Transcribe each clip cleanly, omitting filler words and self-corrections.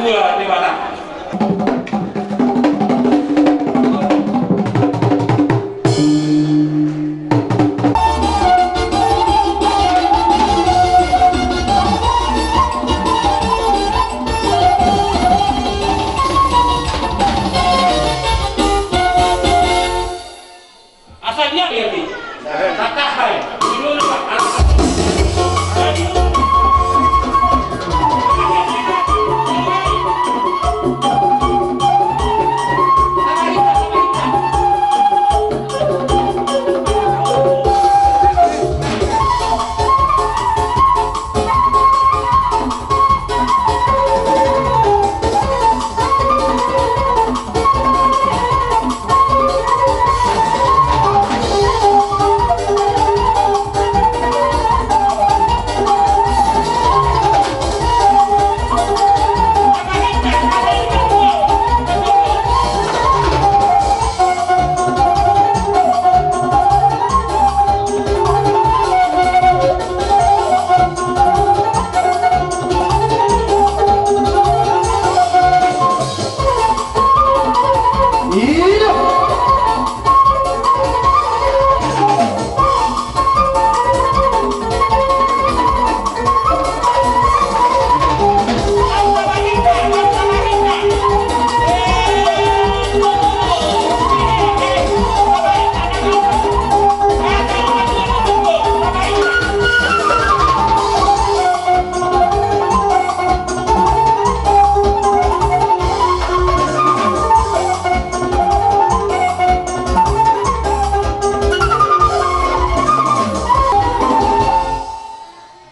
dua di mana? Asal dia berarti. Kakak hai. Dulu Pak.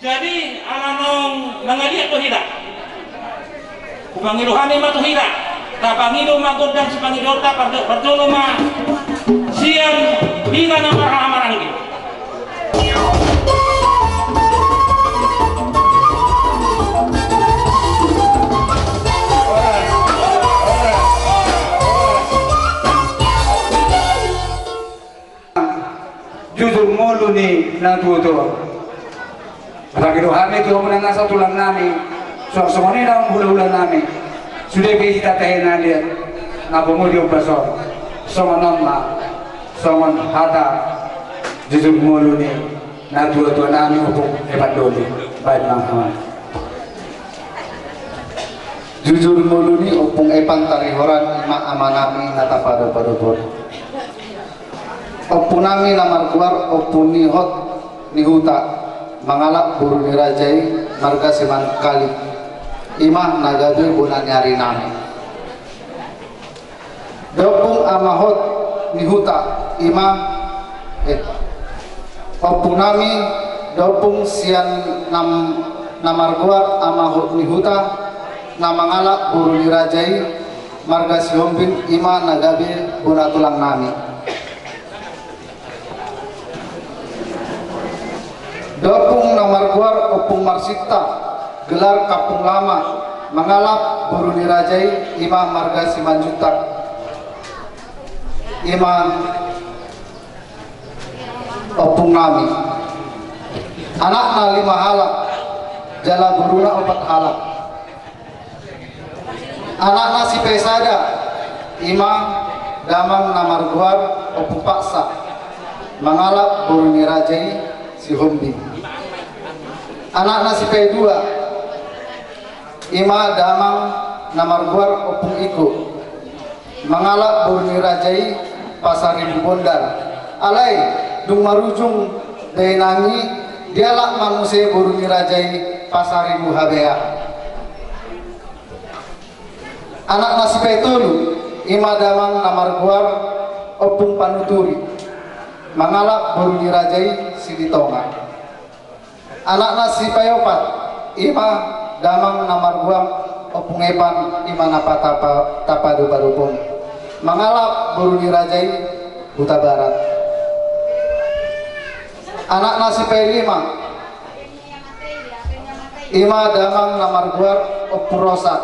Jadi alanong nangalia to hida. Kupangiluhani matu hida. Tapangilu magodang si pangidota pertolo ma siang hingga nama ramaranggi. Jujur mulu nih natuto. Lagi dohame itu menang satu tulang nami, soal ini dalam bulan-bulan nami sudah kita tahan lihat, nabu mau diobasor, sama nama, sama hata, jujur mulu nih, na dua nami untuk hebat doli, baik mangkaman. Jujur mulu nih opung epan tarihoran ima amanami nata pada bor. Opung nami namar keluar opung nihot nihuta. Mangalap buru nirajai marga siman kali imah nagadu bunan nyari nami dopung amahot nihuta imah opunami dopung sian namar guar amahot nihuta namangalap buru nirajai marga sihombin imah nagabi bunatulang nami dopung namar guar opung marsita gelar kapung lama mengalap buru nirajai imam marga simanjutak imam opung nami anak na 5 halak jala buruna 4 halak anak na si pesada imam damang namar guar opung paksa mengalap buru nirajai si hombi anak nasi P2 ima damang namar guar opung iku mengalap burni rajai pasar ibu bondar alai dung marujung dainangi dialak manusia burni rajai pasar ibu habea anak nasi P7 ima damang namar guar opung panuturi mengalap burni rajai siditonga anak nasi payopat ima damang namar buang opung epan ima napa tapadu barupun mengalap buru dirajai buta barat anak nasi P5 ima damang namar buang opung rosat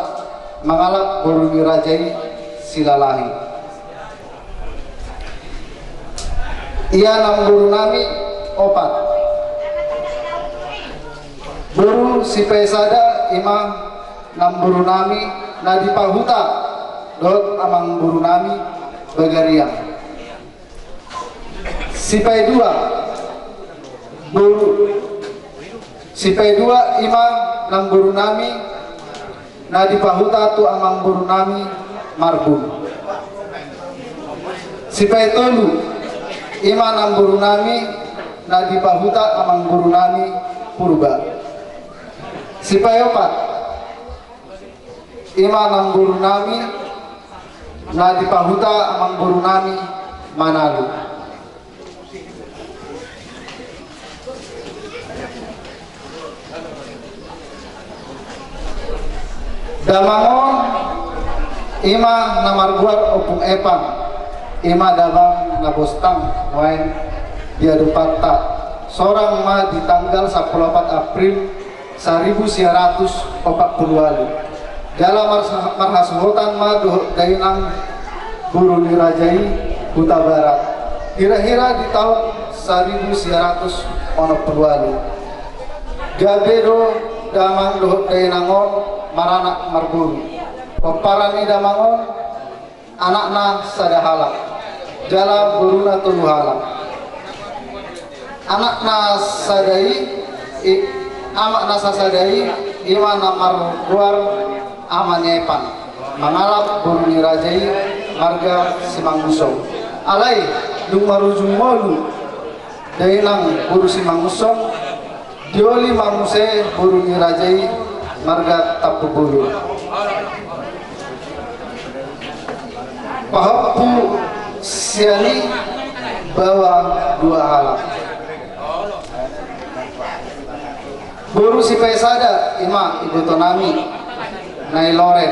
mengalap buru dirajai silalahi ia nam buru nami opat buru si pesada ima nam buru nami Nadipahuta dot amang buru nami Bagariang. Sipai dua buru Sipai dua ima nang buru nami Nadipahuta tu amang buru nami Marbun. Sipai tolu ima nang buru nami Nadipahuta amang buru nami Purba. Sipai opat ima nang buru nami Nadipahuta amang buru nami Manalu. Damangon ima namarguar opung epang ima dabang nabostang wain dia dupata seorang ma di tanggal 14 April 1940 dalam marhasuhotan ma dainang buru nirajai Huta Barat kira-kira di tahun 1940 Gabedo damang dohot dainangon maranak marburu peparani damangon anakna sadahala jala buruna tuluhala anakna sadai amakna sasadai imana marguar amanyepan mangalap buruni rajai marga Simangusong alai dung marujung molu dainang buru Simangusong dioli manguse buruni rajai marga Tapubulu. Pahapu siani bawa dua halak. Buru si pesada ima ibu tonami nai loren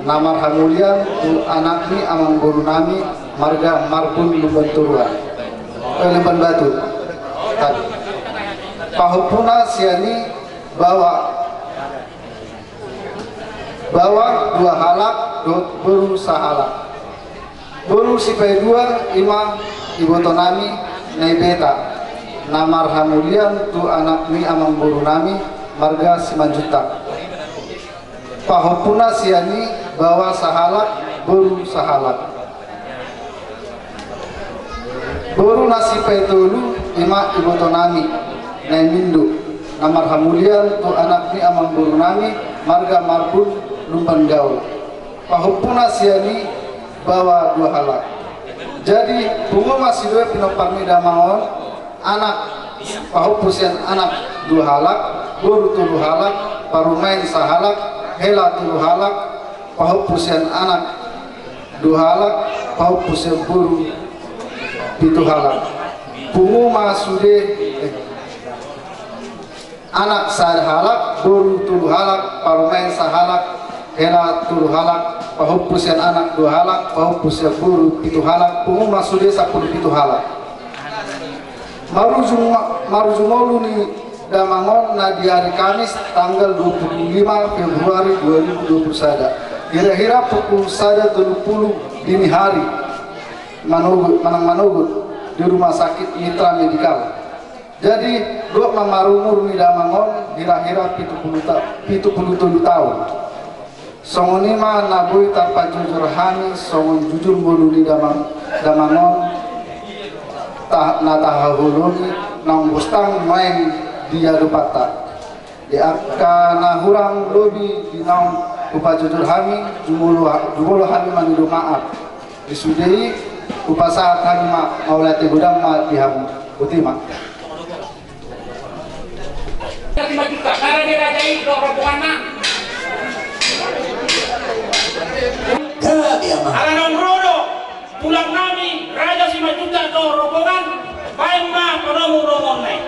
namar hamulian tu anakni amang buru nami marga Marbun Lumban Turuan Lumban Batu tadi. Pahupuna siani bawa dua halak dot buru sahalak buru sipai dua ima ibu tonami nai beta namar hamulian tu anak mi amang buru nami marga Simanjuta. Pahopuna siani bawa sahalak buru sahalak buru nasipai tulu ima ibu tonami nai mindu namar hamulian tu anak mi amang buru nami marga Marbun Lumban Gaul. Pahupuna siani bawa dua halak. Jadi bungo masih dua pinoparni damangon anak pahupusian anak dua halak buru tulu halak parumain sahalak hela tulu halak pahupusian anak dua halak pahupusian buru pitu halak. Bungo masude anak sahalak buru tulu halak parumain sahalak hela tulu halak pahupusian anak dua halak pahupusian buru pitu halak pungu masude 10 pitu halak. Marujumolu ni damangon na di hari Kamis tanggal 25 Februari 2021 kira-kira pukul 1:30 dini hari Manogut di rumah sakit Mitra Medikal. Jadi dua mamarumur ni damangon kira-kira 70 tahun. Songoni ma nabui tanpa jujur hani songon jujur bolu di damangon natahahuluni nang bustang main dia dupata di akana hurang lobi di nang upa jujur hani jumulu hani manidu maaf disudai upa saat hani ma maulati gudang ma dihamu utima karena dirajai rombongan Alanong rodo pulang nami Raja Simanjuta do rombongan baik ma peromu rombongan naik.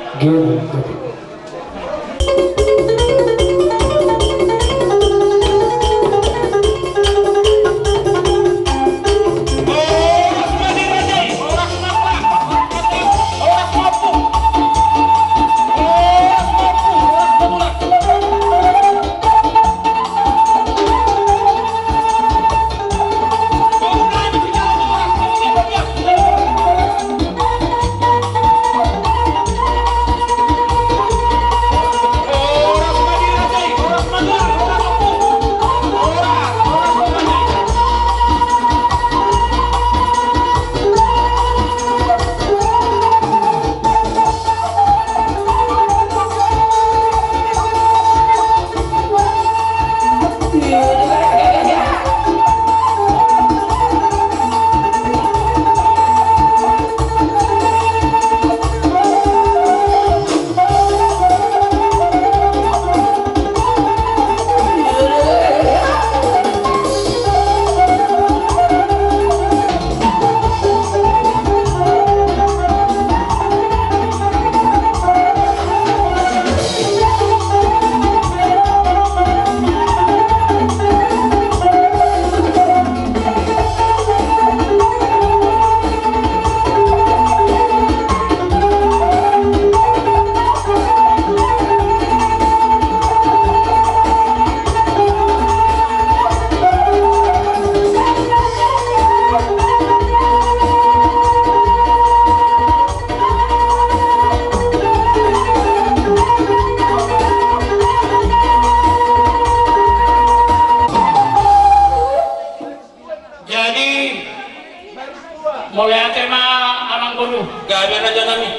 mulai tema amang guru gabi raja nami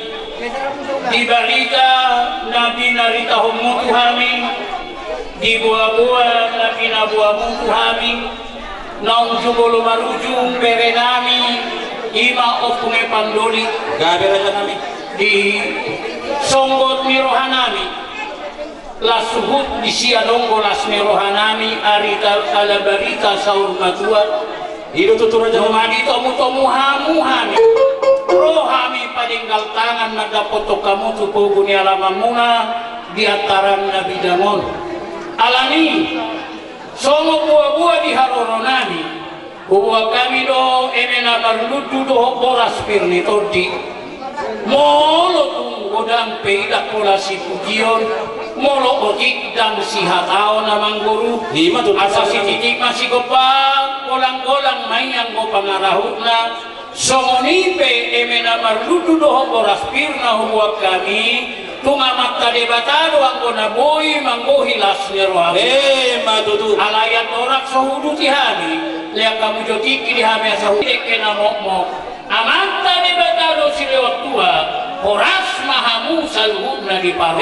di balita nabi narita homo tuhami di buah-buah nabi nabuah tuhami naung jubulu marujung berenami ima opunge pandoli gabi raja nami di songgot mirohanami las suhut di siadonggo las mirohanami arita alabarita saur matua hidup tutur raja madi tomu hamu-hami rohami padinggal tangan nagapoto kamu tupugu ni alamamuna di ataran nabi damon alani songo buah-buah di haroronami buah kami do emena barludu do boras pirni todi molo tunggu dan peidak pola si pujion molo ojik dan si hatao namang guru asa si titik masih gopang golang-golang mayang go pangarahuna songonipe emena marludu doho boras pirna huwa kami tungamak tade batado anggona boy manggo hilas nyerohami madudu alayat orak sohudu tihami lihat kamu jotiki dihami asahudu kena mok-mok amak tade batado si lewat tua boras mahamu saluhudna di paro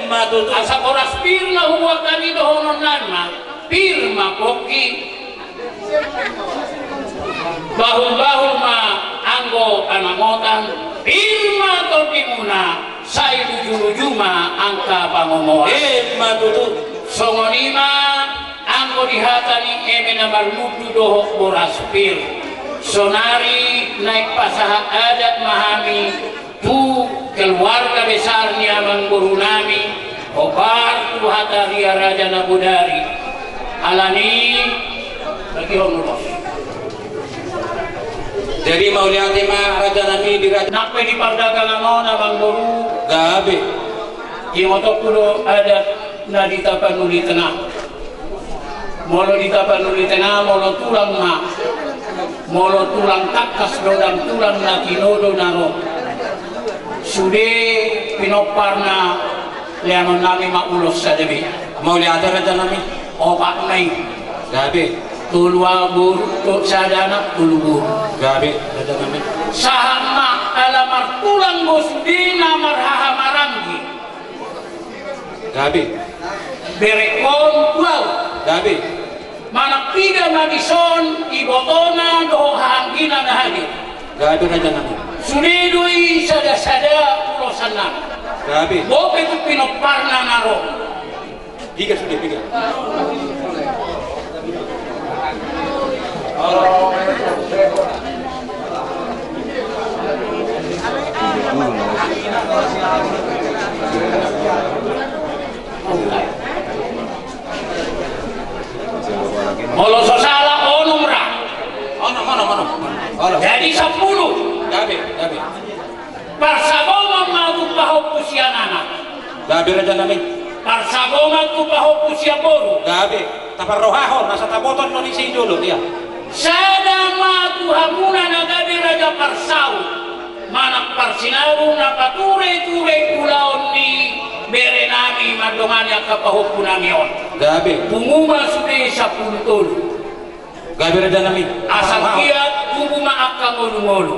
madudu asa boras pirna huwa kami doho nonanma pirma koki bahul-bahul ma anggo anamotan pirma todimuna sai luju-lujuma angka pangomoa matutu songonima anggo dihatani emena marludu doho boras pir sonari naik pasaha adat mahami tu keluarga besarnya amang guru nami obar tu hataria raja nabudari alani bagi homulos jadi mau lihat tema raja nami di raja nakpe di perdagangan nona bang guru gabe yang otok kudo ada nadi tapanuli tengah molo di tapanuli tengah molo tulang ma molo tulang kakas dodang tulang nakinodo naro sude pinoparna lianon nami maulos sadebi mau lihat raja nami opak nai gabe tulwa bur tu sadana tulubur gabe ada kami sahama alamar tulang gosdina marhaha marangi gabe berekon pulau gabe mana tiga madison ibotona do hanggina nahadi gabe ada kami sunidui sada-sada ulosana gabe bope tu pinoparna naro tiga sudah tiga molo sosala onumra ono jadi 10 gabe parsagoma mau baho pusianana gabe raja nami parsagoma tu baho pusia boru gabe taparrohaho nasa taboton no nisi dulu dia sadama tu hamuna nagabe raja parsau manak parsinaru napature kulaon ni berenami madonganya kapahupunami on gabe punguma sude 10 tol gabe raja nami asal kiat punguma akka ngolu-ngolu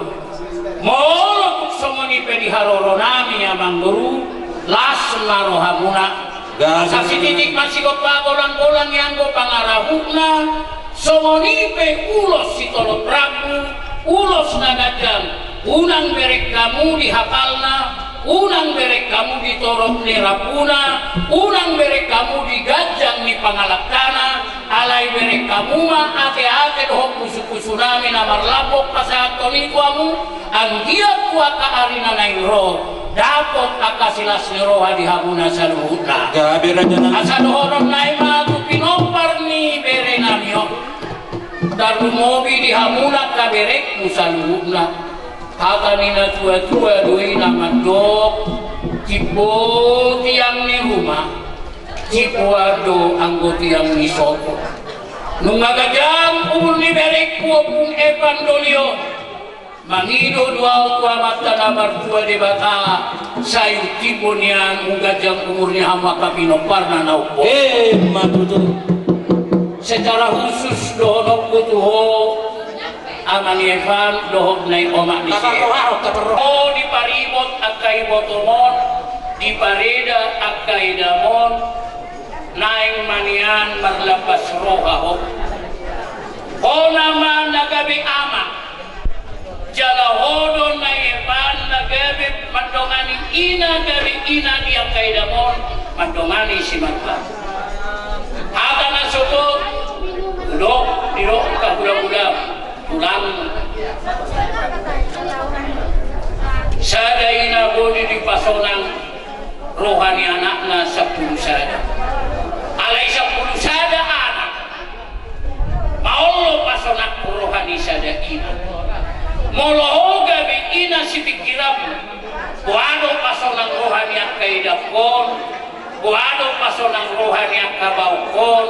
molo tuksongoni pedi haroronami amang guru las marohamuna asa si titik masih gopa golang-golang yang go pangarahuna songonipe ulos si tolo prabu ulos nagajang unang berek kamu dihapalna unang berek kamu ditorok ni rapuna unang berek kamu digajang ni pangalakana alai berek kamu mah ate-ate doh kusu-kusunami namar lapok pasahat tonikuamu anggiat kuaka arina nairo dapot akasilas niroha dihamuna saluhutna gabe raja nami asa dohoron naima tu pinopar ni berenamio daru mobi dihamuna kaberek musaluhutna hata nina tua-tua doi nama dok cipo tiang ni rumah cipo ado anggo tiang ni soto nunga gajang umur ni berek kuopung epan dolio mangido dua tua mata namar tua de bata sayu cipo nian gajang umurnya hama kapinoparna naupo matutu secara khusus dohonok butuho amani evan dohok nai omak di sini. Oh di paribot akai botomon, di pareda akai damon, naing manian berlepas rohahok. Oh nama nagabi amak, jalahodon nai evan nagabi mandongani ina gabi ina di akai damon, mandongani si matla. Ada nasuko, dok kabudak-budak pulang. Sada ina bodi di pasonang rohani anakna 10 sada. Alai 10 sada anak. Maulo pasonak rohani sada ina. Molohoga bi ina si pikiram. Buado pasonang rohani akai dapon. Buado pasonang rohani akabaukon.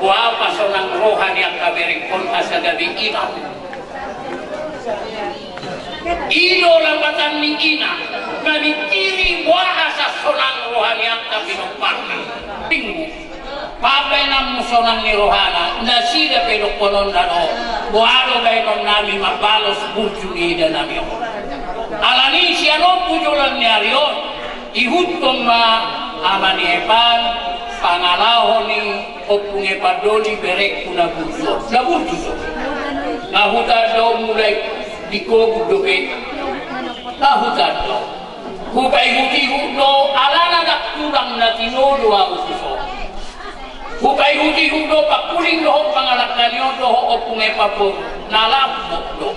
Buado pasonang rohani akaberikon asagabi ina. Ido lambatan ni ina kami kiri bahasa sonang rohani yang binopana tinggu papai nam sonang ni rohana nasida pedok konon dano buado bainon nami mabalos buju ida nami alani siano pujulan ni arion ihutom ma amani epan pangalahoni opunge padoli berek kuna bujo na bujo ngahuta do mulai dikogu doke tahutan do hukai huti hudo alana dak kurang na tinolo au suso hukai huti hudo pakuling do pangalak kanyo do opunge papur nalapok do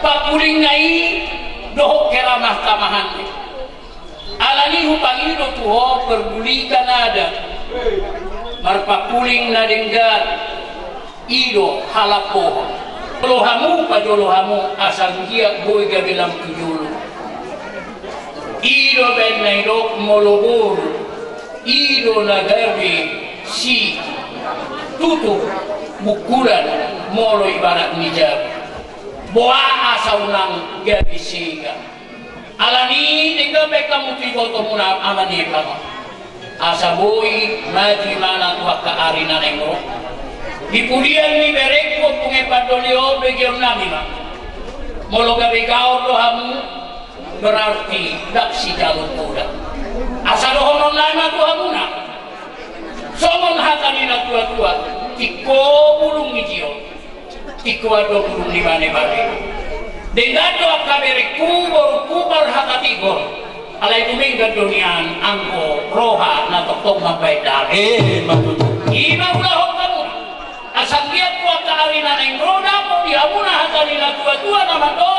pakuling nai do keramah tamahan alani hupangi do tuho perbulikan ada marpakuling na denggar ido halapoh lohamu pajolohamu asal dia boy gabelam tujulu ido ben naidok molobor ido nagabe si tutup bukulan molo ibarat nijab boa asaunang gabi siga alani tinggal bekamu tiboto muna amani kamu asa boy maji mana tua ka arina nengro di pudian ni berek ko punge padolio begion nami ma molo gabe kaor dohamu berarti dak si jalur muda asa dohonon lama dohamuna somon hatanina tua-tua tiko bulung nijio tiko ado bulung di bane-bane dengado akaberek kubor kubar hatatigor alai tuminga dunian angko roha na toktok mabai dare ima ulahok kamu asal dia kuat kearina neng roda mau dihamuna hatanina tua-tua nama do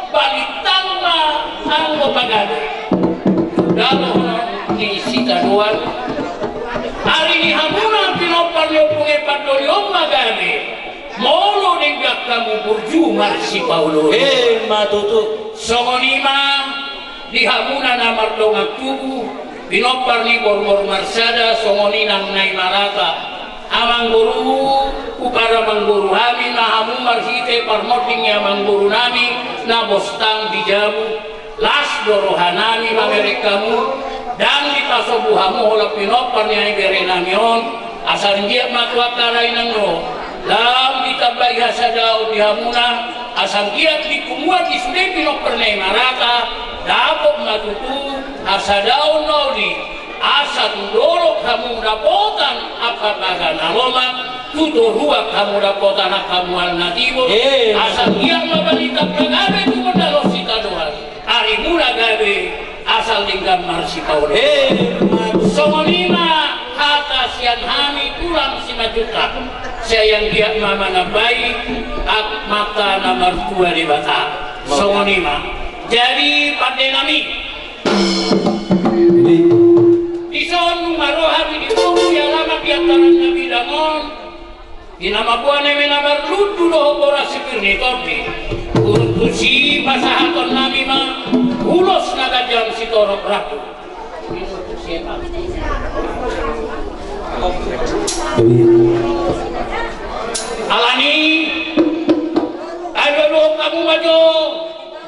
balitang ma anggo pagade dalo ni sita doan hari ni hamuna pinopar yopunge padoliom magade molo nenggak kamu burju marsi paulo matutu songonima dihamuna namar dongak tubuh pinopar ni bor-bor marsada songoninang nai marata amang guru upara mangguru hami na hamu marhite parmoting ya mangguru nami na bostang dijamu las dorohanami mamerekamu dan ditasobuhamu hola pinopar ni bere namion asal dia matwa karai nangro lam ditabai hasadau dihamuna asal dia dikumua di sude pinopar ni marata dapok matutu hasadau noli asa tudoro kamu dapotan apa bagana loma tudo ruak kamu dapotan kamu al natibo asa dia mabalita kagabe tu modalo sita doan ari mula gabe asal linggan marsi paule somonima hata sian hami tulang 5 juta saya yang dia mama nabai ak mata nomor 2 di bata somonima jadi pandenami ison maroha di tubuh ya lama piantaran nabi dangon dinama buane menabar ludu doh bora sipirni tordi urutusi pasahaton nabi ma ulos naga jam si torok raku alani ayo doh kamu majo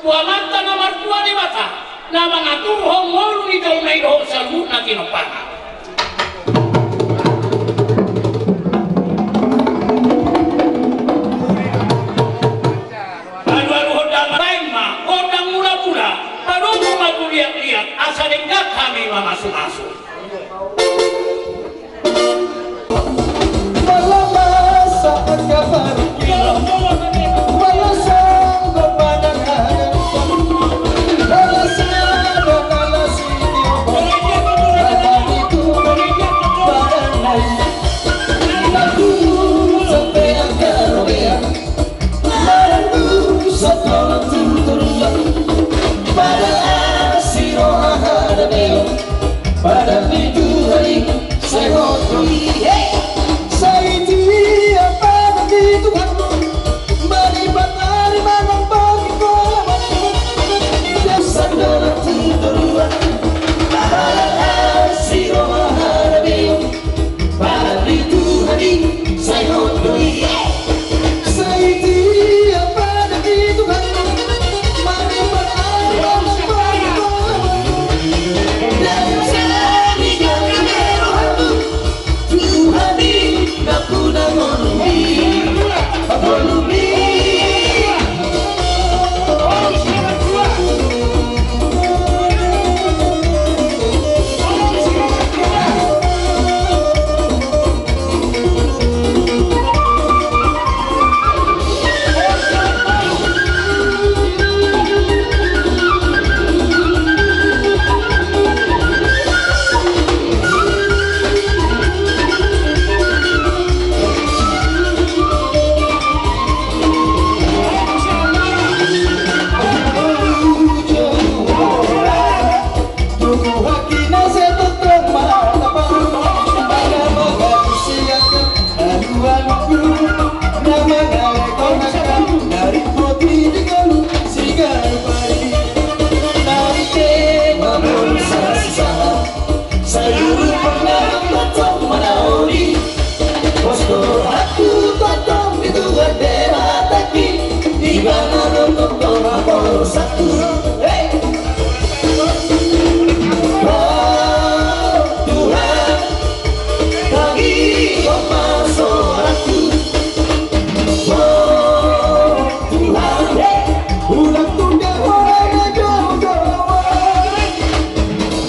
puamata nomor 2 di mata nama ngatur hongol ni daun naik doh salud nanti nopana satu. Hey. Oh Tuhan, bagi omah soraku. Oh Tuhan, ulang tunda warna jodoh.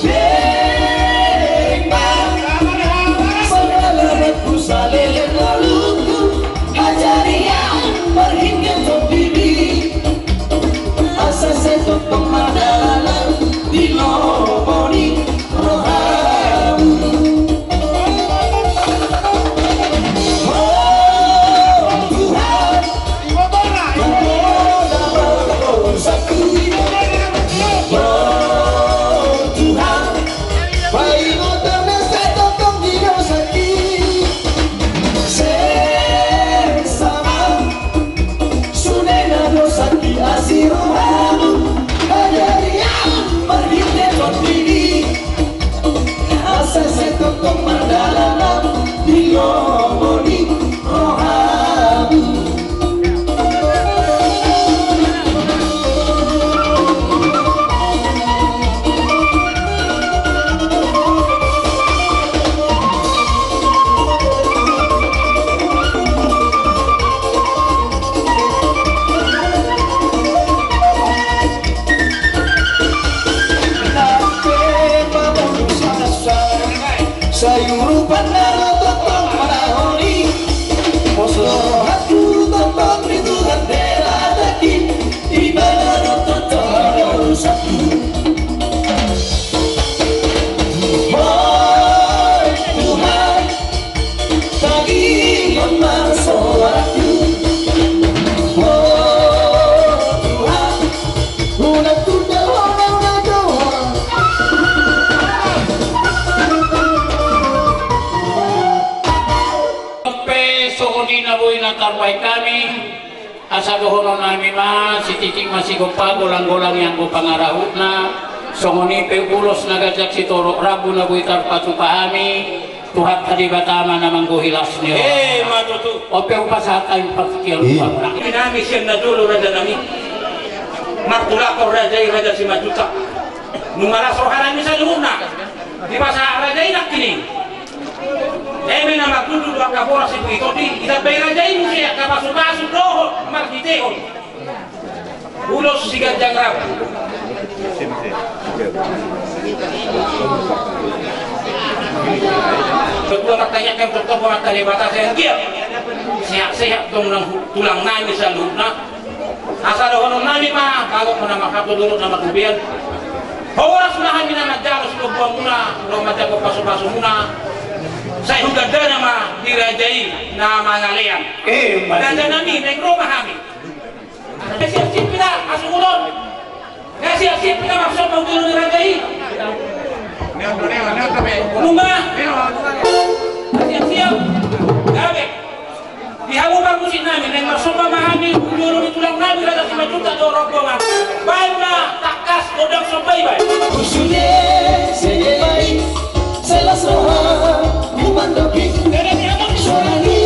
Berimbang segala salele laluku, ajari yang berhingga topiri. Asa seto pemadalan di loboni rohamu. Oh Tuhan, oh satu. Oh Tuhan, baik utama seto kong dinosaki. Sesama sunena dosaki asirohamu, ajari yang berhingga topiri. Asa seto pemadalan di loboni rohamu. Sayur pandan totong marahoni, moslo hatu totong itu gatela daki, ibadah totong satu. Oh Tuhan, bagi omah soraku. Oh Tuhan, ulang tunda warna jodoh. Sohoni na boy na tarway kami asa dohono nami ma si titik masih gopa golang-golang yang go pangarahut na sohoni pe ulos na gajak si torok rabu na boy tarpatu pahami Tuhan tadi batama na manggohilas niyo matutu ope upasata yung pakikil upang nami siya na dulo raja nami martula ko raja si majuta numalas rohanan mi sa luhuna di masa raja inak kini Eme na magdudu ang kabora si Puito di itabay rajayin siya kapasukaso doho martiteo ulos si Ganjang Rab Kedua katanya kan dokter pematah batas yang dia sehat-sehat dong tulang nami sa luna asal dohono nami mah kalau menama kato dulu nama kubian Horas nahan minanat jalos kebuang muna romaja ko paso-paso muna saya juga ada nama dirajai nama ngalian raja nami naik rumah kami siap-siap kita masuk ulon siap-siap kita maksud mau dulu dirajai rumah siap-siap gabe dihalukan musim nami naik maksud memahami dulu ditulang nami raja 5 juta dorong goma baik na takas kodang sampai baik Kusude sebaik selas roha Mandoki, Sorani,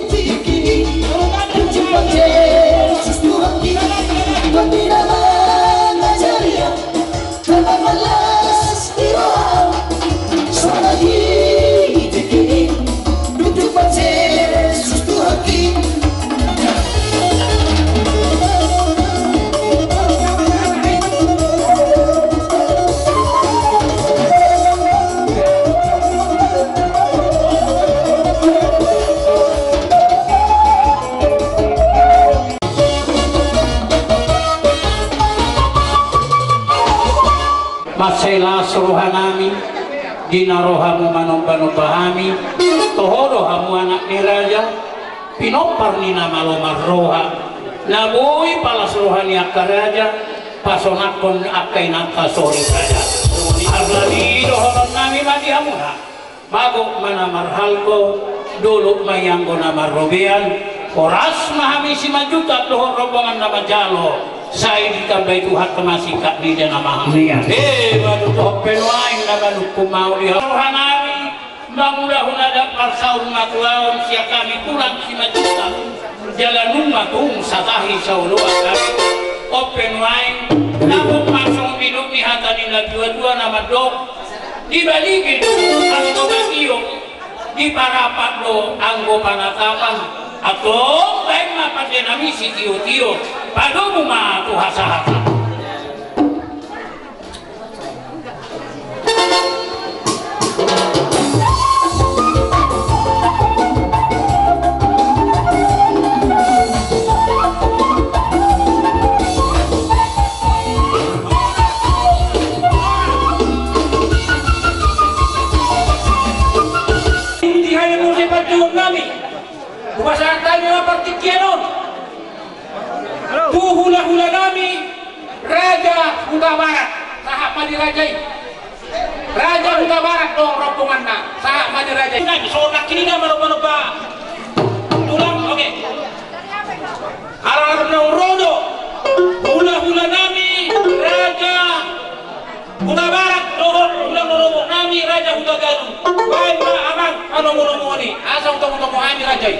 Tiki, Cepat Yesus Tuhan kita, Pembinaman Ajaria, Tanpa malas diroha, Sorani, Tiki, Cepat Yesus Tuhan kita. Masailah rohanami dinarohamu manomba-nombahami tohorohamu anak ni raja pinopar ni nama lomar roha nabui palas rohani akaraja pasonakon akai nata sori raja arlani dohoron nami madihamuna bago manamar halko dulu mayanggo nama robean oras mahami si majuta dohor rombongan nama jalo saya ditambah Tuhan kemasih kak di dalam mahamian baru tuh penuain nama hukum mau dia rohanami mudah-mudahan ada parsaun matulaun siap kami pulang si majuta jalan rumah tung satahi saulua kami open wine, namun pasong minum ni hatanin na dua-dua nama dok, dibalikin ang bagio, di parapat do anggo panatapan, atau baik mapasin nami si tio-tio, padu muma tuhasa-hasa. Kumasaan tayo mga partikianon. Tuhula-hula nami Raja Huta Barat sahak madirajay. Raja Huta Barat dong rombongan na sahak madirajay. So nakini na mano pa tulang oke. Alam ng rodo hula-hula nami Raja Huta Barat dong rombongan nami Raja Huta Galuh. Baik ma abang ano mo ni asal tong-tong ami rajay.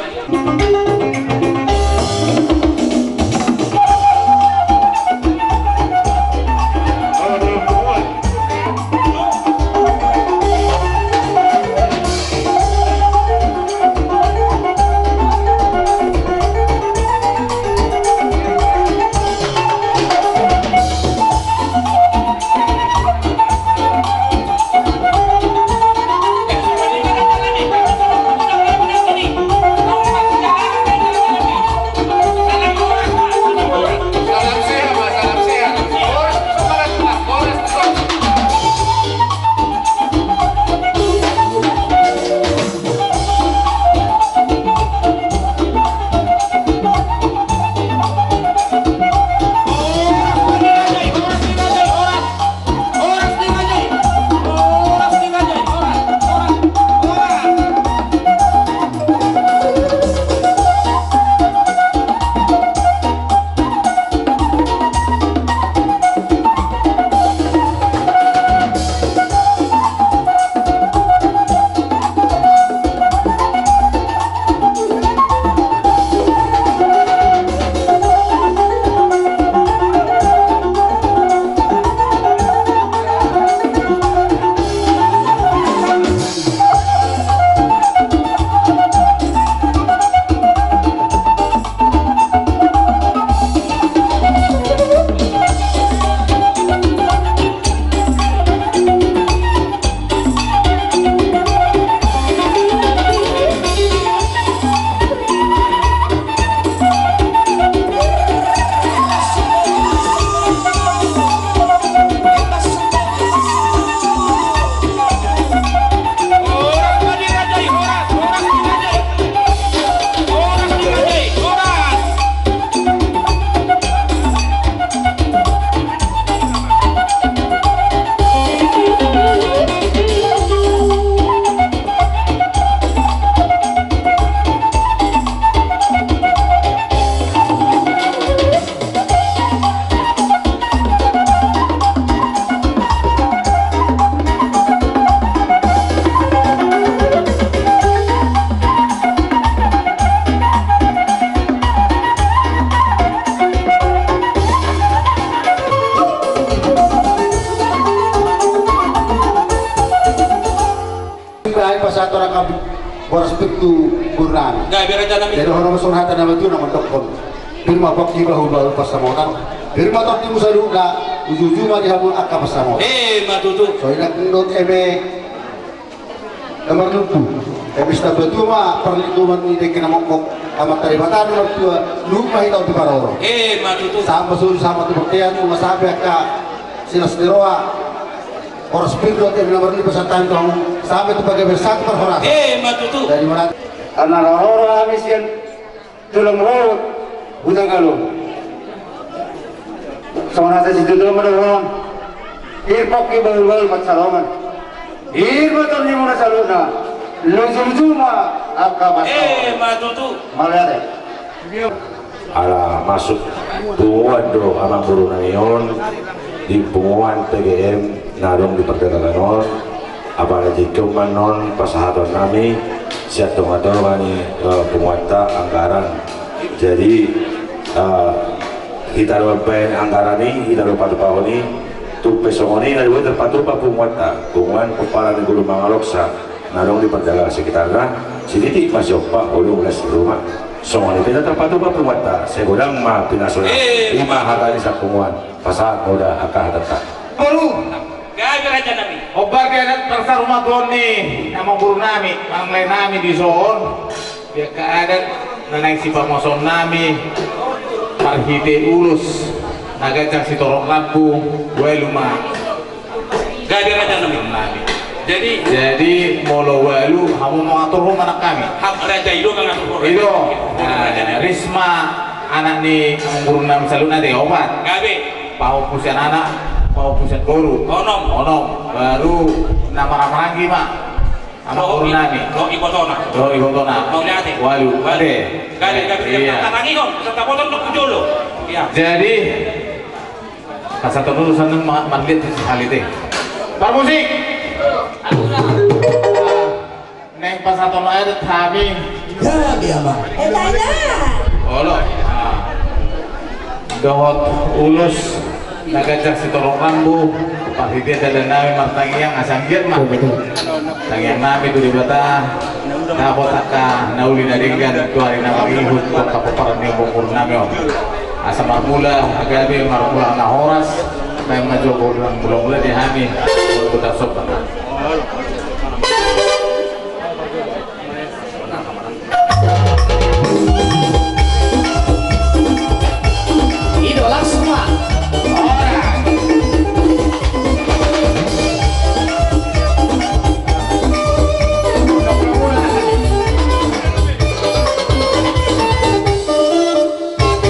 Boras itu kurang. Nggak biar aja nami. Jadi orang masuk hati nama itu nama dokon. Firma bakti bahu pas sama orang. Firma tak timu saluka. Uju mah dihabul akap pas sama. Matutu. Soalnya kendot nomor tujuh. Bisa betul mah perlindungan ini kena mokok. Amat teribatan nomor dua. Lupa hitau di paroro. Matutu. Sama suruh sama tu baktian cuma sampai ke silas deroa. Orang spiritual yang nomor 5 pesan tong sampai itu pakai bersatu perhoras. Matutu. Dari mana? Anak orang habis yang tulang laut Huta Galuh. Sama nasi situ tulang menurun. Irpok ibal-ibal matsaloman. Irbaton ni muna saluna. Lujum-juma angka masalah. Matutu. Malah deh. Ala masuk tuan do amang buru nayon di pengumuman TGM narung di perdagangan apalagi cuman non pasahabat kami siap atau kami penguata anggaran jadi kita rupain angkara ni kita rupa tupaho ni tu pesongoni na dua terpatu pa pumuata punguan kepala ni gulu mangaloksa narong di perjalanan sekitarnya sedikit masuk pak ulung les rumah songoni kita terpatu pa pumuata segudang ma pinasula lima hari sa punguan pasal muda akah tetap Baru Gabi raja nabi. Obar dia tersa rumah tuan ni nama guru nami ang lain nami di zon dia keadaan nanai si pamoson nami marhite ulus nagacang si torok lampu gue luma Gabi raja nabi. jadi molo walu kamu mau ngatur rumah anak kami Hak raja itu mengatur. itu Risma anak ni ang guru nami salun ada obat Gabi. pau pusian anak pau pusian guru onom baru nama lagi mak sama guru nami Lo ibotona. Mau lihat walu ade Gabi tanangi kok. Serta potong untuk kujolo. Iya. jadi kasih tahu dulu sana marlit hal itu par musik neng pas satu air kami Gabi abang. olo dohot ulus nagacak si torong rambu pasti dia dalam nami martangiang asang giat mah tangiang nami itu di bata dapat taka nauli nadinggan tu hari nama ihut kapaparan yang bongkur nami asam marmula agabi marmula na horas may medyo bulang-bulang di hami kita sopan Idola semua.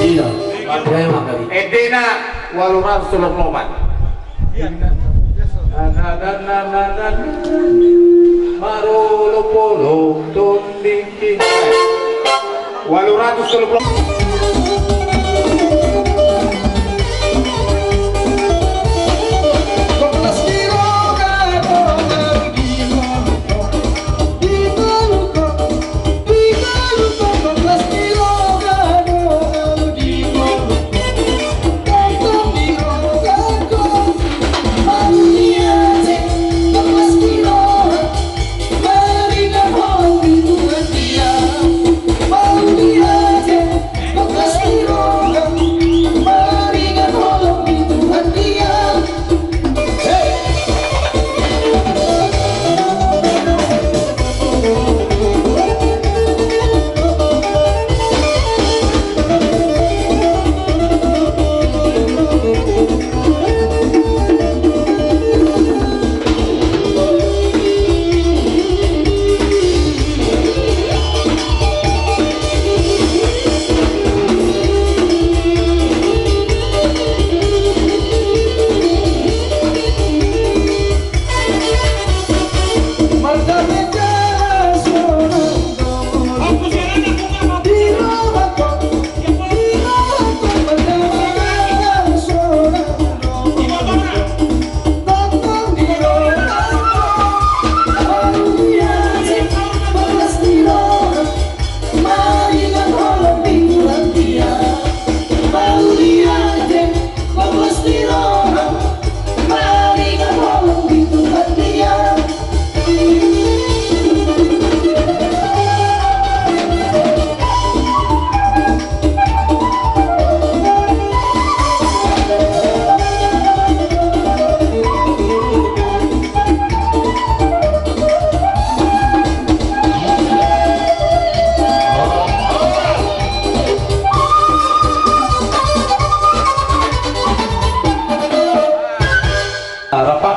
Iya. Edena waluran suluk loman marulu polo tunding waluran suluk loman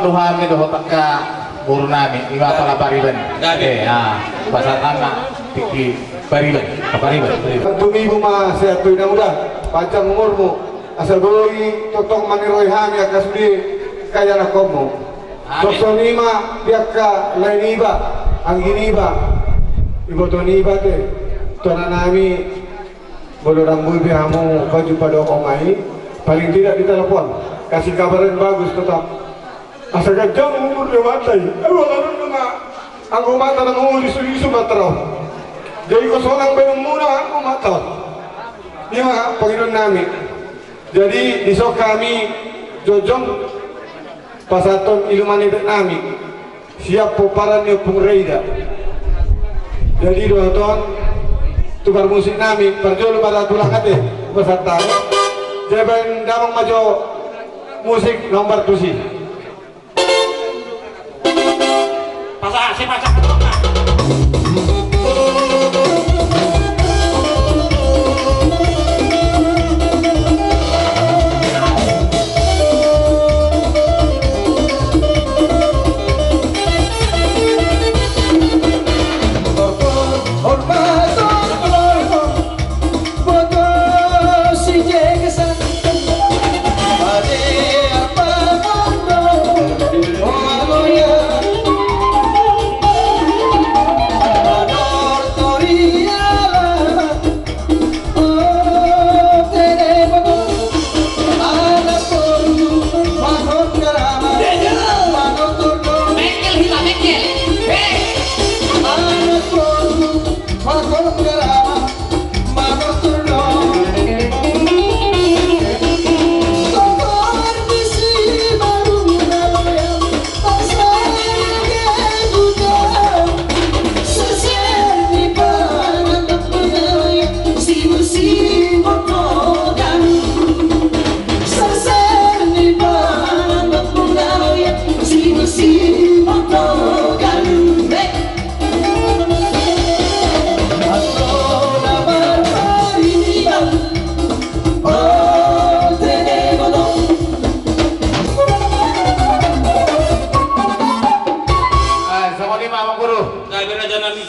Tuhan itu hotakka guru nami iwa pala pariban pasal nama tiki pariban Tumibu ma saya tu mudah panjang umurmu asal doi totok maniroi hani akasudi kaya na komo sosonima biaka lainiba anginiba ibotoniba te tona nami bodo rambu bihamu baju pada omai paling tidak ditelepon kasih kabaran bagus tetap asa gajang umur dia matai wala na ang mata ng umur isu-isu matraw jadi ko solang bayang muna ang mata di mga Panginoon namin Jadi disok kami jojong pasaton iluman itu nami siap poparan yo pungreida. Jadi doton tukar musik nami perjolo pada tulang hati peserta. Jaban damang majo musik nomor tusi. Pasang si pasang.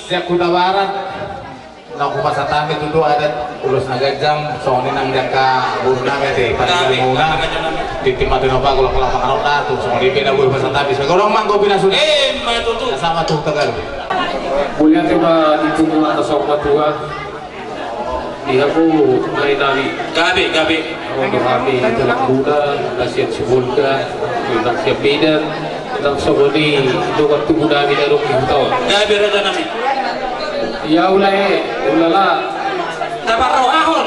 Siap kuda barat nak kupasa tami itu ada ulus nagajam soalnya nang jangka buru nami teh pada muna di timah tu nampak kalau lapangan roda tu soalnya beda buru pasang tami sekarang mangko bina sudah sama tuh tegar punya tema itu atau sobat tua dia aku mulai dari gabe untuk kami dalam Buddha nasihat sebulga tentang siap beda tentang soboni itu waktu Buddha beda ruk itu gabe raja nami ya ulala tabarrohahon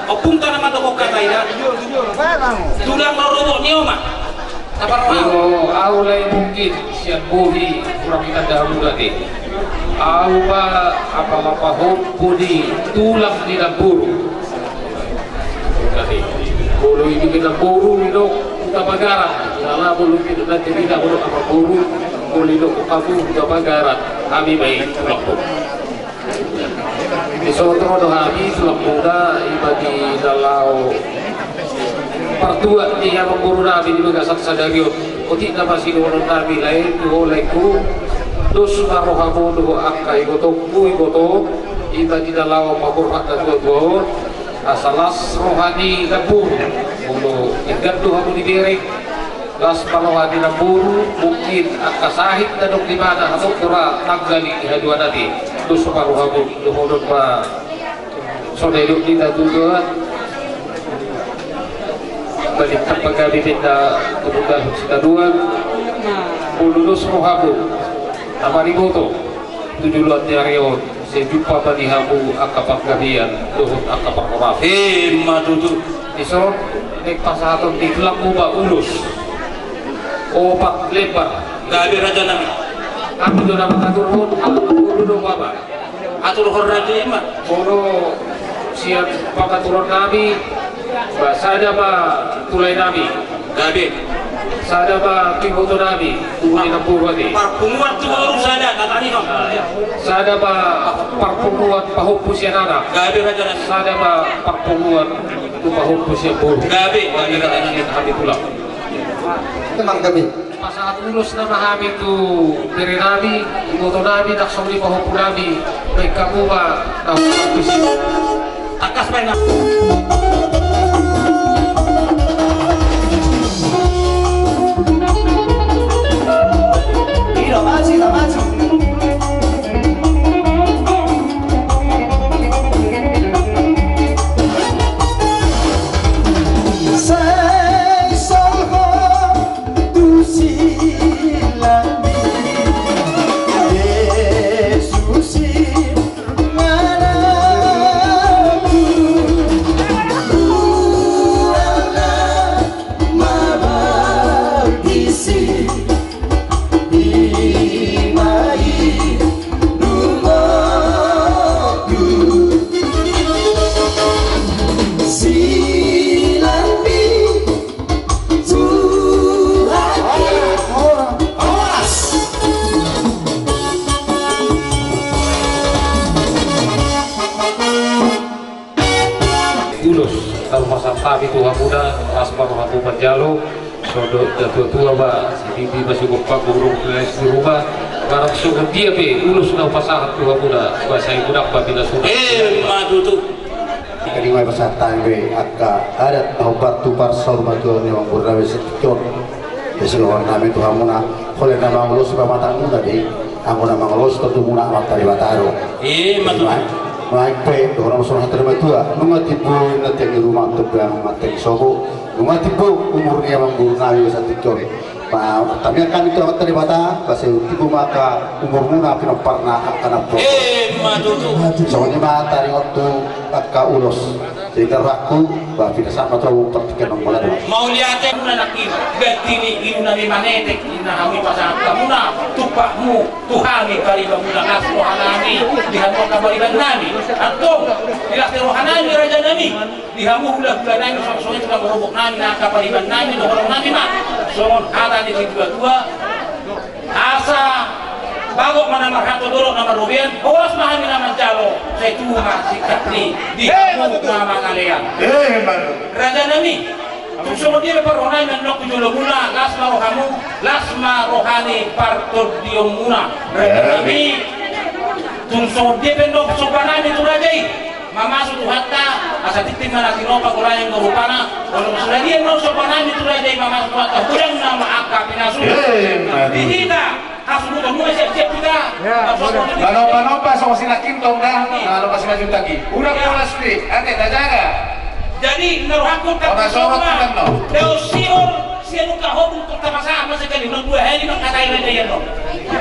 opunta nama dokok katai dah tulang lorobok nioma tabarrohahon aulai mungkin siap bohi kurang kita dahulu tadi apa bodi tulang di dapuru tadi bulu ini kita buru itu kita bagaran salah bulu itu nanti kita bulu apa buru bulu kamu kita bagaran kami baik tulang di suatu kami tulang muda ibadi dalau pertua dia memburu nabi di bagasat sadarion koti napasi orang nabi lain tuolaiku dos marohamu do akai goto kui goto ibadi dalau mabur hakka tuo asalas rohani dapur mulu ikat tuh hamu diberek las rohani dapur mungkin akasahit dan di mana hamu kura nagali haduan nanti dos marohamu do hodot ma sodelo kita juga balik pagkali benda kemudian sekaduan ululus rohamu amariboto tujuan diaryon sejumpa panihamu akapak gabian luhut akapak koraf matutu isor nek pasahaton di gelap muba ulus opak lebar gabe raja nami aku do nama katurun aku do baba atur horraja ima bono siap pakaturon kami sada ba tulay nami gabe sada ba pihoto nami tuloy na purwati parpunguat tu baru sada tatani no sada ba parpunguat pahupus yan anak gabe raja nami sada ba parpunguat tu pahupus yan puro gabe raja nami kami pulang Temang kami. pasahat ulus na mahami tu diri nami pihoto nami naksong di pahupu nami may kamu ba pahupus takas pa na Yesus, mana ulus kalau masa tapi Tuhan muda asmar aku penjalo sodok jatuh tua ba bibi masih gopak burung di rumah barang sudah dia pe ulus na pasahat Tuhan muda bahasa budak babila sudah madu tu Kali mai pasatan we akka adat obat tu parsor matu ni wang burna we setikor Yesus orang kami Tuhan muna oleh nama ulus pamatan muda di aku nama ulus tentu muna mata di bataro madu Naik pe orang masuk terima tua nunga tipu nanti di rumah tebang mati sobo nunga tipu umurnya mambur nabi setikor tapi kan itu akan terima ta kasi tipu maka umur muna pinoparna akan apa madu tu soalnya mata di waktu kakak ulos jadi raku bah tidak sama tahu pertikan nomor mau lihat yang muna laki betini inu nami manetek ina kami pasangan kamuna tupakmu tuhami kali bamuna nafsu hanami dihamu kabaliban nami atau dilakti rohanami raja nami dihamu hula-hula nami soalnya sudah merobok nami nak kabaliban nami dohorong nami mak soalnya ada di dua asa bagok mana marhato dorok nama Rubian awas mahami nama Jalo saya cuma sikap ni dihamu nama kalian raja nami semua dia perhonai menok jolo muna lasma rohamu lasma rohani partur diomuna raja nami tungso dia pendok sopanami tu rajai mama suatu hatta asa titik mana kinopa kurang yang berupana kalau sudah dia no sopanami tu rajai mama suatu hatta kurang nama akak pinasu ini tak harus butuh mulai siap-siap kita Panopa sama sila kintong dah kalau masih maju lagi udah pola sendiri ate tak jaga jadi naruhakun kata sopa leo sior sianu kahobun pertama-sama sekali no dua hari no katai raja ya no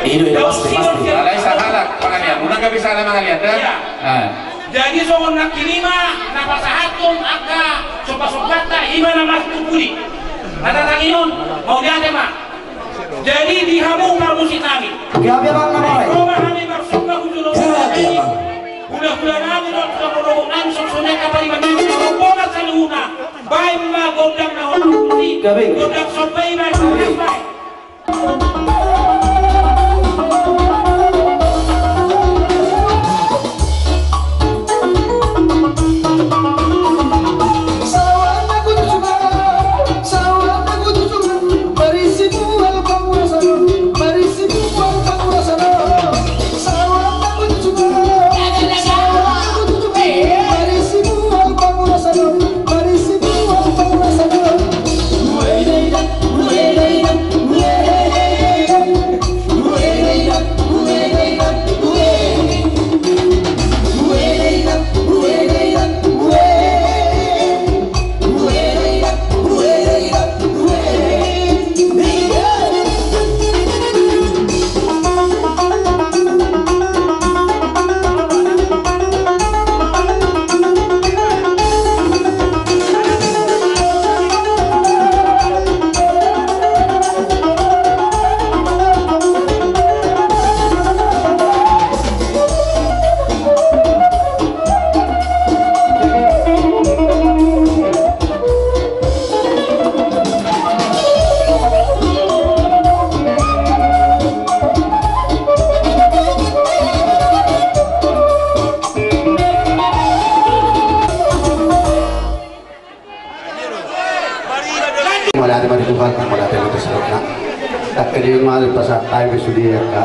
leo sior alai sahalak pangalian udah gak bisa ada pangalian dah jadi soal nak kilima napasahatun aka sopa-sopata ima nama tukuli ada tangion mau diade mak jadi dihamu marmusi nami rumah kami marsumba hujulong udah nami rombong nami soalnya kapaliban nami rombongan saluna baik ma gondang na orang putih gondang sampai baik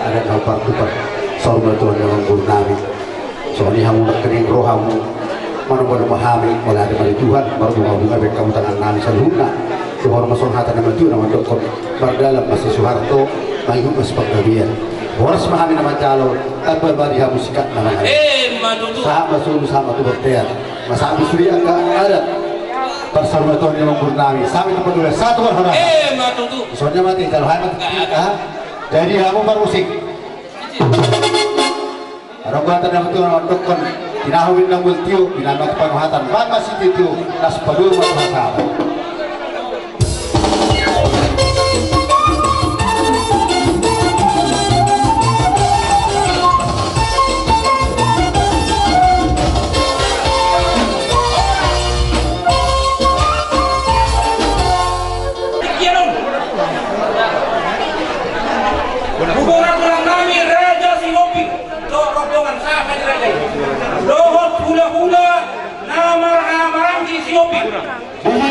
ada kabar tupat sorba tu yang bernami soalnya kamu nak kering rohamu mana boleh memahami oleh ada dari Tuhan baru mau dengar kamu tangan nami saluna Tuhan masuk hati nama tu nama doktor berdalam masih Soeharto mayu masih penggabian harus memahami nama Jalo tanpa bari kamu sikat nama sama sama tu bertiar masa habis suria ada bersama Tuhan yang bernami sampai tempat dulu satu orang soalnya mati kalau hai mati jadi kamu bermusik orang buatan yang betul orang dokon tinahawin ng multiyo binanot panuhatan baka si titiyo nas padul masasabat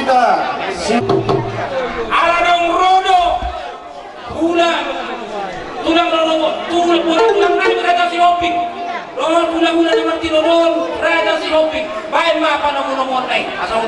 kita. Ala dong rodo. Tulang nani raja si Opik. Tulang naman tinuron raja si Opik. Bayan mapa na muna nai. Asal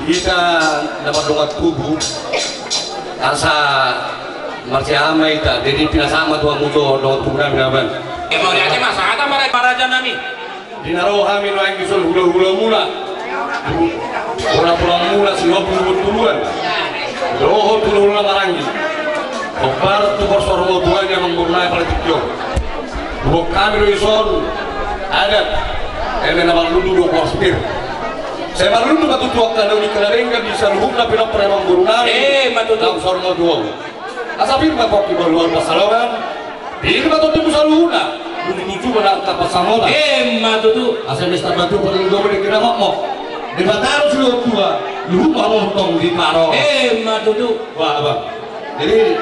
kita dapat dongat kubu asa marciama ita jadi pinasama tuan muto dongat kubu kami naban mau lihatnya mas ada maraja nami dinaro kami no yang bisul hula mula mula sih puluhan doho hula marangi kopar tu korsor tuan yang mengurnai politikyo buk kami no ison adat nama lulu do korspir saya baru dulu batu tuak dan unik kelarengga bisa luhuk na pinok peremang burunari dalam sormo duo asapir mapok di luar pasalongan ini batu tu musaluhuna menuju pada tapas samola matutu asal desa batu paling dua menit kira ngomong di bataro seluruh tua luhuk mau tong di paro matutu wah abang jadi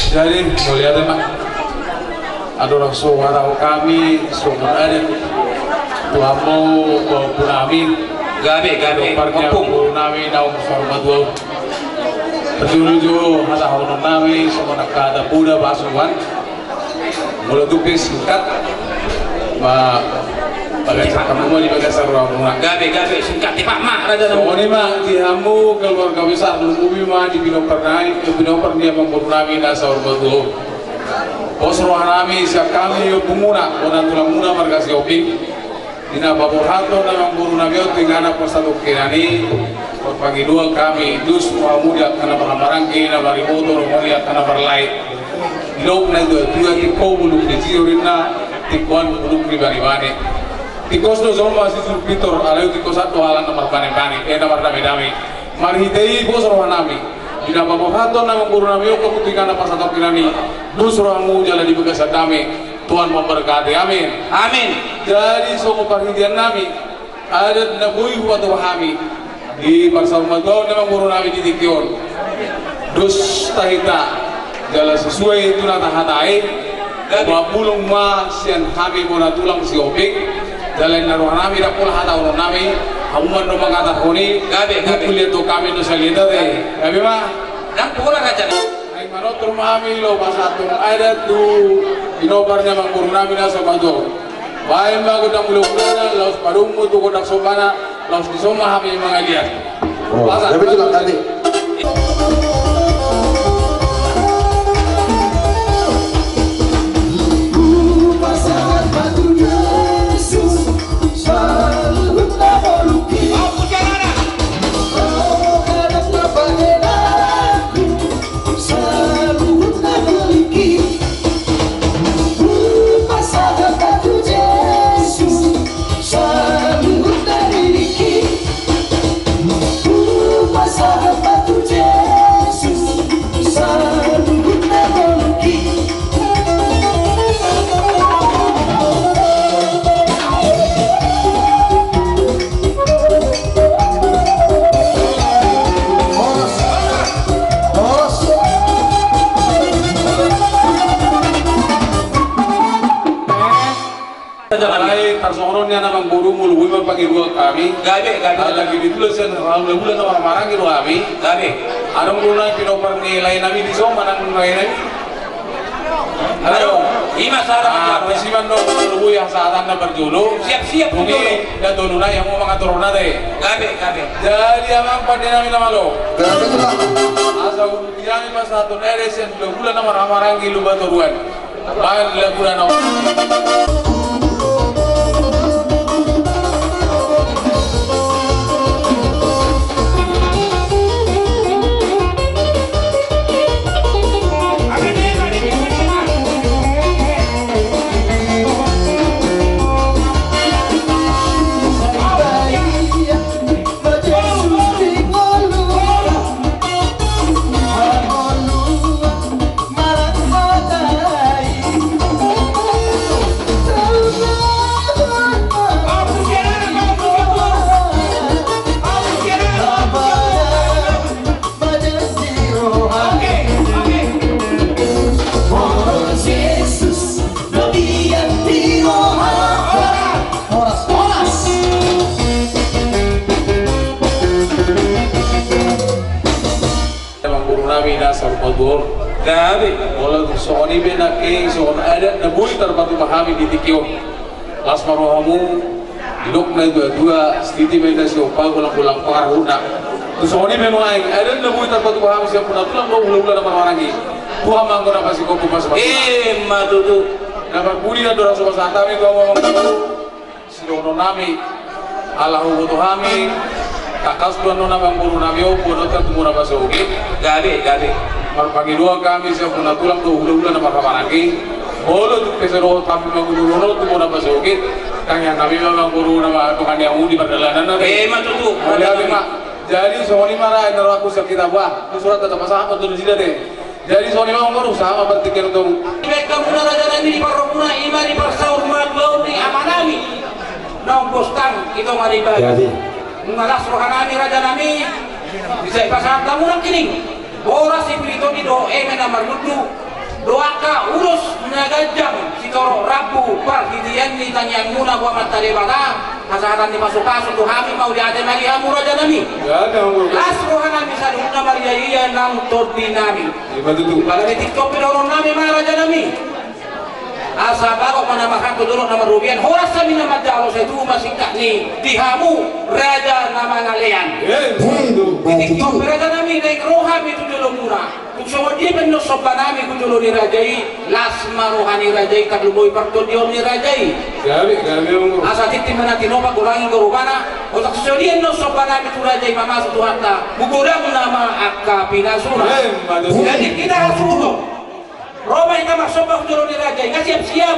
jadi melihat mak ada orang suara kami suara ada Tuhan mau punami gabe punami daun sorma dua terjuluju ada honon nami sama nak ada Buddha basuhan mulai tupis singkat bagai kamu di bagai sarung rumah gabe singkat di Pak Mak raja namu ini mah dihamu keluarga besar lumumi mah di binong pernai dia mempurnami nasa hormatu Osro hanami siap kami yo pumuna onan tulang muna marga si Opik dina babur hato na guru nabio tingana persatu kirani pagi dua kami dus muda kana barang-barang na bari motor mulia kana berlai lok na do tuya ti ko bulu di jiorina ti kon bulu pri bani tikos do zomba si pitor alayo tikos satu halan nomor bani nomor dami mari hitei bosro hanami dina babur hato na guru nabio ko tingana persatu kirani dus rohamu jalan di bekas dami Tuhan memberkati amin jadi semua perhatian nami adat nabui buat wahami di bersama Tuhan memang guru nami di Tikion dus tahita jalan sesuai itu nata hatai mapulung ma sian kami mona tulang si Opik jalan naruh nami dak pula hata urun nami amuman no mangata koni gabe kuliah tu kami no salita deh gabe mah dan pula kaca manot rumami lo pasatung adat tu inobarnya mangguru nami nasa bajo bayan bago dang mulukana laos parungmu tu kodak sobana laos disoma kami mangaliat Tapi juga tadi Alay tarsonon niya namang guru mulu wiman pangirwa kami. Gabe lagi ditulisan bulan na marang guru kami. Gabe. Anong guna pinopar ni lain namin di so manang lain namin. Ano? Ima sarap si man no lubuy ang saatan na berjulu. Siap-siap Mungkin na doon na yung mga turun natin. Gabe. Jadi amang pandi namin na malo. Grabe ko lang. Asa biyani pa sa aton eresen bulan na marang giluba turuan. Bayan bulan na. Gabe. Wala so ni benake so ada na bui terbatu mahami di tikyo. Las marohamu dok na dua stiti beda si opa gulang paruna. So ni memang ada na bui terbatu mahami siap pun tulang lo ulah na marangi. Tuhan mangko na pasi ko pas. Madudu. Na buri na dora so santa mi ko si dono nami Allahu butuhami kakas dono na banguru nami o bodo tantu na pasogi. Gabe. Pagi dua kami siap pun tulang do ulah na makamaragi. Bolo tu pesero tapi manguru no tu mona pasogit. Kang yang kami manguru na tukan yang udi perdalanan na. Madudu. Jadi soni mara ina aku sa kita bah. Surat ta pasama tu di deh. Jadi soni manguru sama bertikir tu. Mereka muna raja nami di parokuna imari parsaur maglau ni amanami. Nong bostan itu mariba. Jadi Ngalas rohanami raja nami. Bisa pasang tamu nang kining. Ora si Plito di doe mena marludu doaka urus nagajang si toro rabu par hidian ni tanyang muna gua matare bata kasahatan di masuk kasu tu hami mau diade mari hamu raja nami Ya ada nguru. las rohana bisa diunda maria iya nang todi nami Betul. pada di tiktok pedorong nami mana raja nami asa bago manamakan tu dulu nama rubian horas kami nama jalo saya tu masih tak ni dihamu raja nama ngalean TikTok raja nami naik rohami tu dulu murah. Tu semua dia benar sopan nami tu dulu dirajai. Lasma rohani rajai kadluboi parto dia ni rajai. Gabi nguru. Asa titim mana tinoba kurangi korubana. Otak sedian no sopan nami tu rajai mama tu hatta. Bugurang nama akka pinasuna. Jadi kita harus urut. Roma yang masuk tu dulu dirajai. Nggak siap-siap.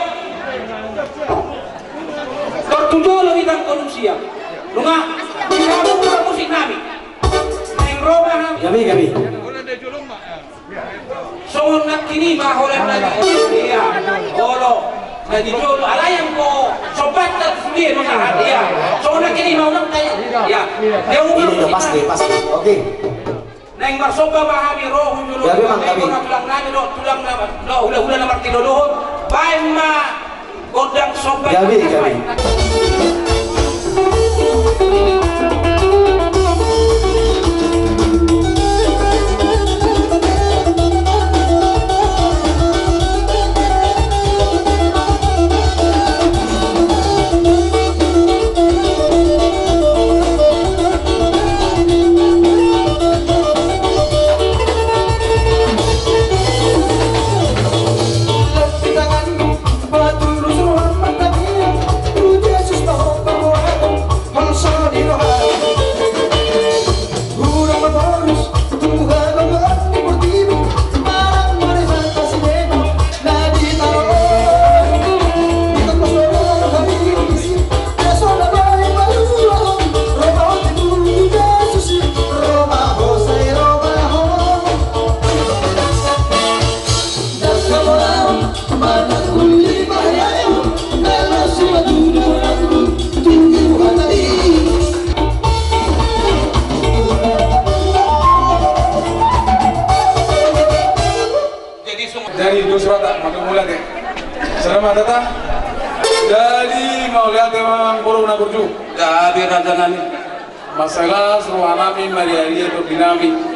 Tertujuh kita konum siap. Lunga, kamu bukan musik nami. Gabi. So nak kini maholan lagi. Iya. Olo. Jadi jolo alayang ko sobat tak sendiri masa hadiah. So nak kini mau nak tanya. Ya. Dia Ini pasti. Oke. Neng marsoba bahami roh jolo. Gabi mang gabi. Tulang nani do tulang nama. Do ulah nama tidodoh. Baik ma godang sobat. Gabi. Batu rusuk mata dia Jadi mau lihat memang corona berju. Gabi raja nami. Masalah seruan nami Maria atau dinami.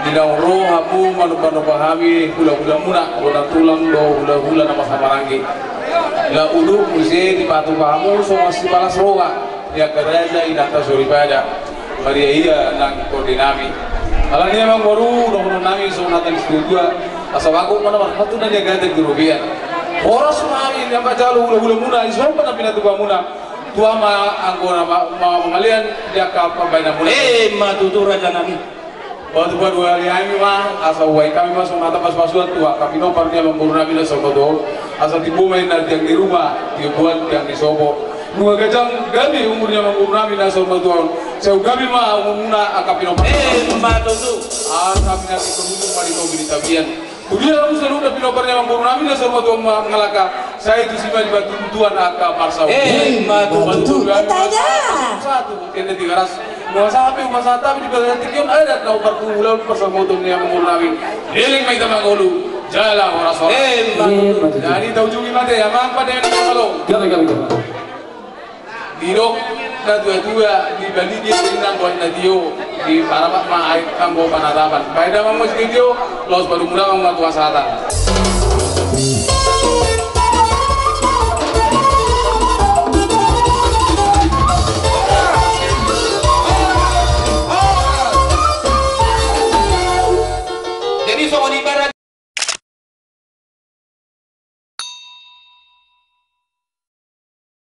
Dinaung roh hamu manupan pahami hula-hula muna hula tulang do hula-hula nama samarangi. La udu muse di patu kamu so masih balas roga. Ya kerja inata suri pada. Maria iya nang koordinami. Alangnya memang baru dong nami so natan dua. Asal aku mana marhatu dan dia ganti kerugian. Orang semua yang baca hula-hula muna iso mana pinatu muna. Tua ma anggora ma mengalian dia kapal baina muna. Matutu raja nami. Waktu dua hari ini mah asal wai kami masuk mata pas-pasuan tua kami nopar dia memburu nabi dan sokodo asal dibumain nanti yang di rumah dibuat yang di sobo dua gajang gabi umurnya memburu nabi dan sokodo saya gabi mah umurnya akapi nopar matutu kami nanti kemudian mari kau bini tabian kemudian aku selalu udah pinoparnya memburu nabi dan sokodo mengalaka saya itu sih bagi batu tuan akap marsaw matutu satu kena 300 Masa tapi di bagian tikion ada kau berkumpulan bersama yang mengurnawi. Healing mai tamang ulu. Jala ora sora. Jadi tahu juga mate ya mang pada yang kalau. Diro na dua di Bali dia tinang buat nadio di para mak mai kambo panatapan. Pada mau studio los baru mula mau tuasatan.